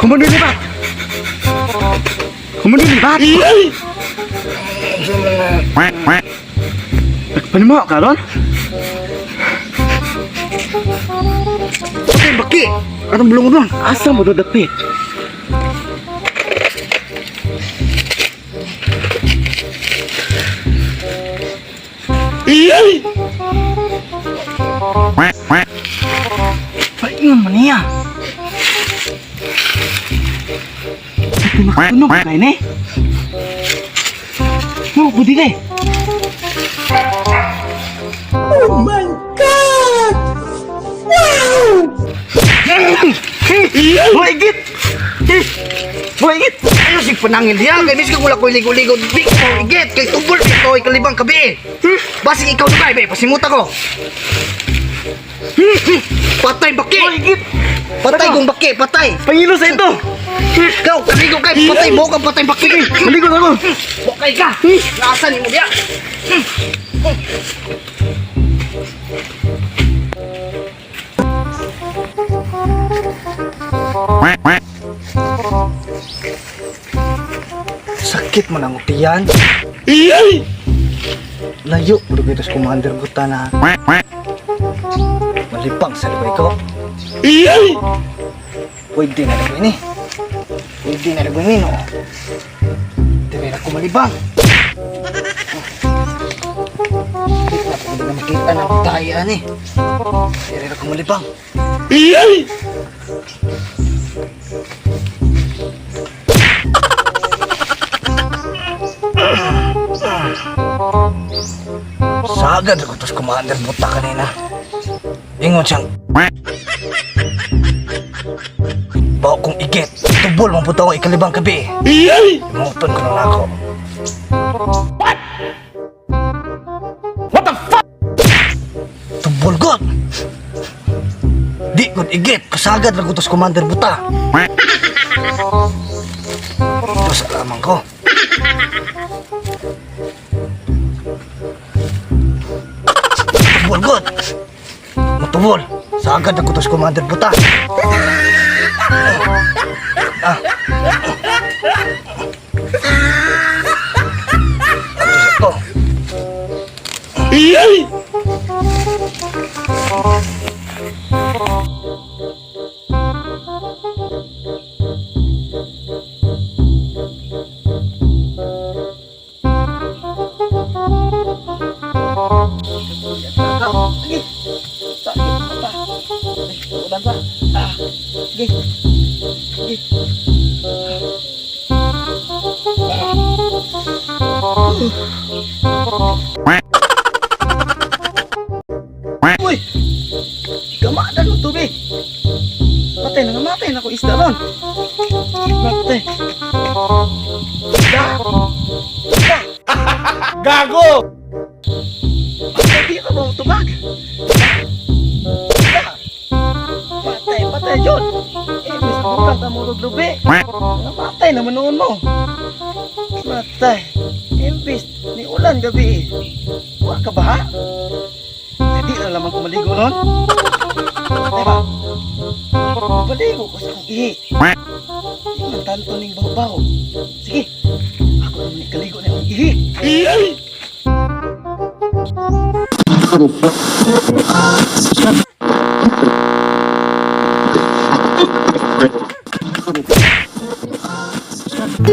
Kumun dilipat. Kumun dilipat. Nagpanimo ka ron? Okay, baki. Anong bulungan ron? Asa mo dodapit? Paingan mo niya. Pinakakunog ka kayo, ne? Mau budi deh. Oh my god! Wow! Boygit! Boygit! Ayaw si panangin diyan. Kaya miski ko ko ligo-ligo. Big boygit! Kaya tubol ito ay kalibang kabi. Basing ikaw na be. Pasimuta ko. Patay baki! Boygit! Patay kong baki! Patay! Pangilo sa ito! Kau, kaligo kay patay mo ka patay baki. Kaligo ako. Bokay ka. Naasan mo dia? Sakit mo ng utiyan. Layo, berbeda commander buta na. Malipang sa libay ko. Pwede na rin ini. Pwede na rin ini, no? Dili na ko malibang. Hindi na makita na tayan eh. Dili na ko malibang. Sagad ako tos commander buta kanina. Ingon siyang bawa kong igit. Tubol mong puto akong ikalibang gabi. Imuton ko lang ako. What? What the fuck? Tubol god. Di god igit. Kasagad lang ko tos commander buta. Ito sa lamang ko. Tubol god. Matubol. Sagad ako tos commander buta. Ah. Ito. Uy! Gamadan mo tubig! Patay na namatay na ko isda ron! Matay! Isda! Isda! Gago! Patay di ka mo tubag! Isda! Patay! Patay yun! Eh, mas bukan ka mo ruglubi! Namatay naman noon mo! Matay! Imbis ni ulan gabi! Huwag ka ba? Hindi na lamang kumaligo nun. Diba? Maligo ko sa kong ihi. Hindi man tanto ning baho-baho. Sige, ako naman ikaligo na yung ihi.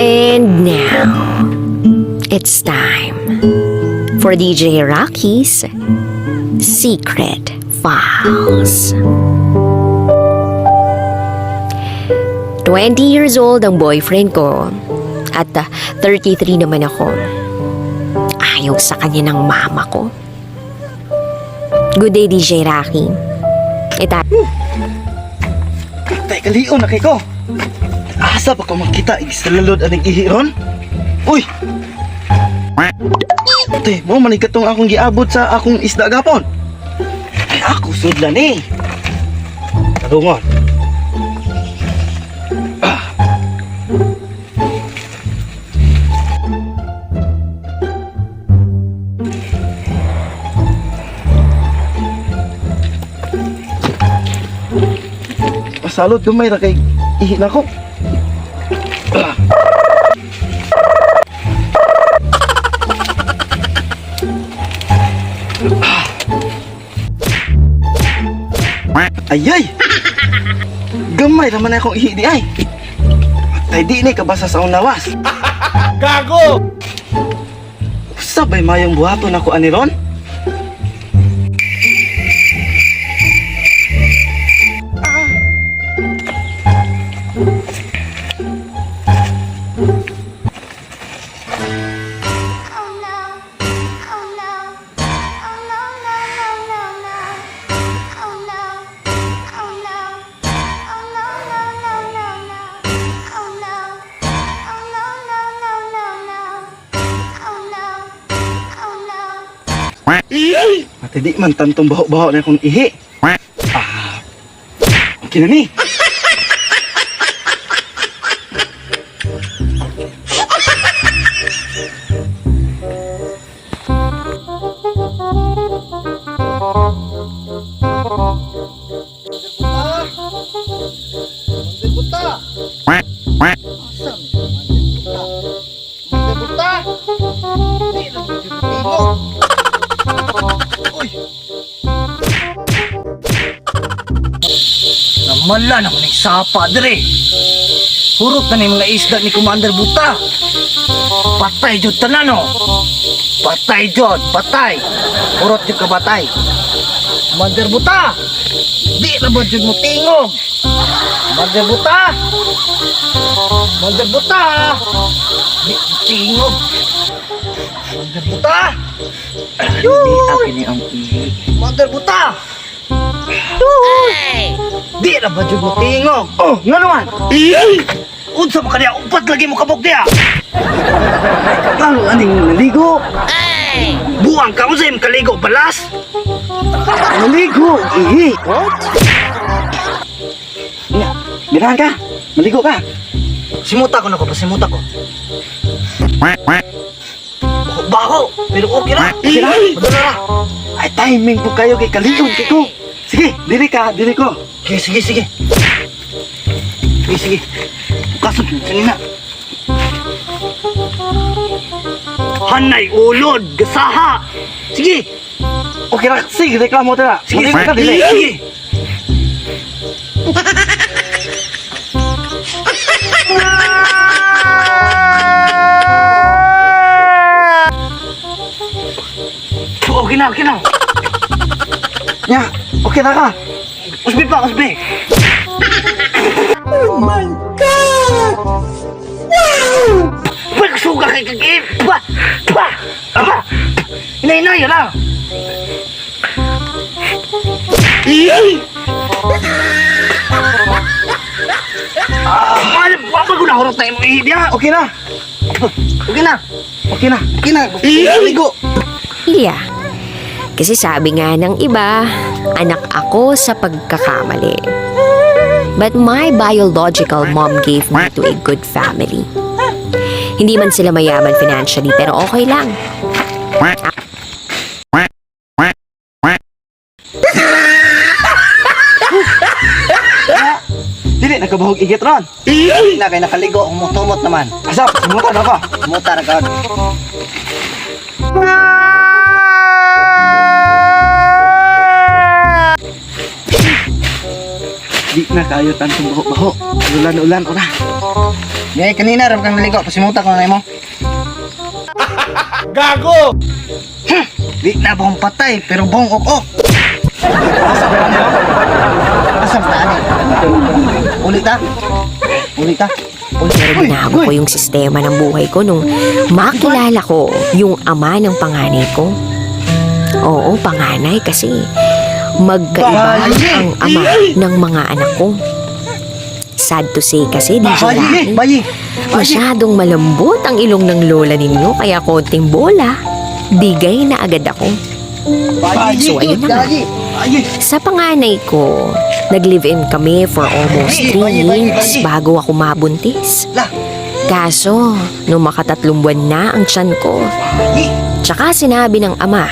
And now, it's time for DJ Rocky's Secret Files. 20 years old ang boyfriend ko at 33 naman ako. Ayaw sa kanya ng mama ko. Good day, DJ Rocky. Matay kalion na kay ko. Asa pa ko makita igisalalod aning ihi ron? Uy! Te, mo manigatong akong giabot sa akong isda gapon. Ay ako sudlan eh. Tarungon. Masalot gamay ra kay ihi na ko. Ayay! Gamay naman akong ihi di ay. Tay di ni kabasa sa akong lawas. Gago! Sabay mayong buhaton ako ani ron? Ate di man tantong baho-baho na akong ihi. Okay na ni. Namala naman yung sapa dire. Hurot na ni mga isda ni Commander Buta. Patay jud tanan no. Patay jud, patay. Hurot jud ka patay. Commander Buta. Di na ba jud mo tingog? Commander Buta. Commander Buta. Di mo tingog. Commander Buta. Di akin ni ang ihi. Commander Buta. Di na ba jud mo tingog? Oh, nga naman. Unsa mo kaniya upat lagi mo kabog diya? Lalo aning naligo. Buang ka mo sa imong kaligo balas. Naligo, ihi. Nga, birahan ka. Maligo ka. Simuta ko na ko, pasimuta ko. Baho, pero okay na. Okay na? Madala na. Ay, timing po kayo kay kaligon kiko. Sige, dili ka, dili ko. Okay, sige, sige. Sige, sige. Kasod, kanina. Hanay, ulod, gasaha. Sige. Okay na, sige, reklamo tira. Sige, Maligo ka, sige, dili. sige. Okay na, okay na. Nya, okay na ka. Usbi pa, usbi. Oh my God! Pagsuga kay kagib. Ba! Ba! Aba! Inay-inay, yan lang. Wala ko na hurot na yung ihid ya. Okay na. Okay na. Okay na. Okay na. Maligo. Ilya. Kasi sabi nga ng iba, anak ako sa pagkakamali. But my biological mom gave me to a good family. Hindi man sila mayaman financially, pero okay lang. Dili, nagkabahog igit ron. Na kay nakaligo, umutumot naman. Asap, simutan ako. Muta na kaon. Di na kayo tantong baho-baho. Ulan-ulan, ora. Ngay kanina ram kang naligo, pasimuta ko na mo. Gago! Di na bong patay, pero bong ok-ok. Asam ta ani. Ulit ta. Ulit ta. Pero binago ko yung sistema ng buhay ko nung makilala ko yung ama ng panganay ko. Oo, panganay kasi magkaiba ang ama ng mga anak ko. sad to say kasi di Bayi, Johnny. bayi. Masyadong malambot ang ilong ng lola ninyo kaya konting bola, bigay na agad ako. Bayi, So, ayun na nga. bayi. Bayi. Sa panganay ko, nag-live-in kami for almost 3 years bago ako mabuntis. Lah, Kaso, nung makatatlong buwan na ang tiyan ko, bayi. tsaka sinabi ng ama,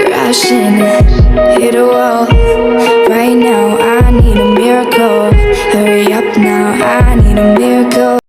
Crashing, hit a wall. Right now, I need a miracle. Hurry up now, I need a miracle.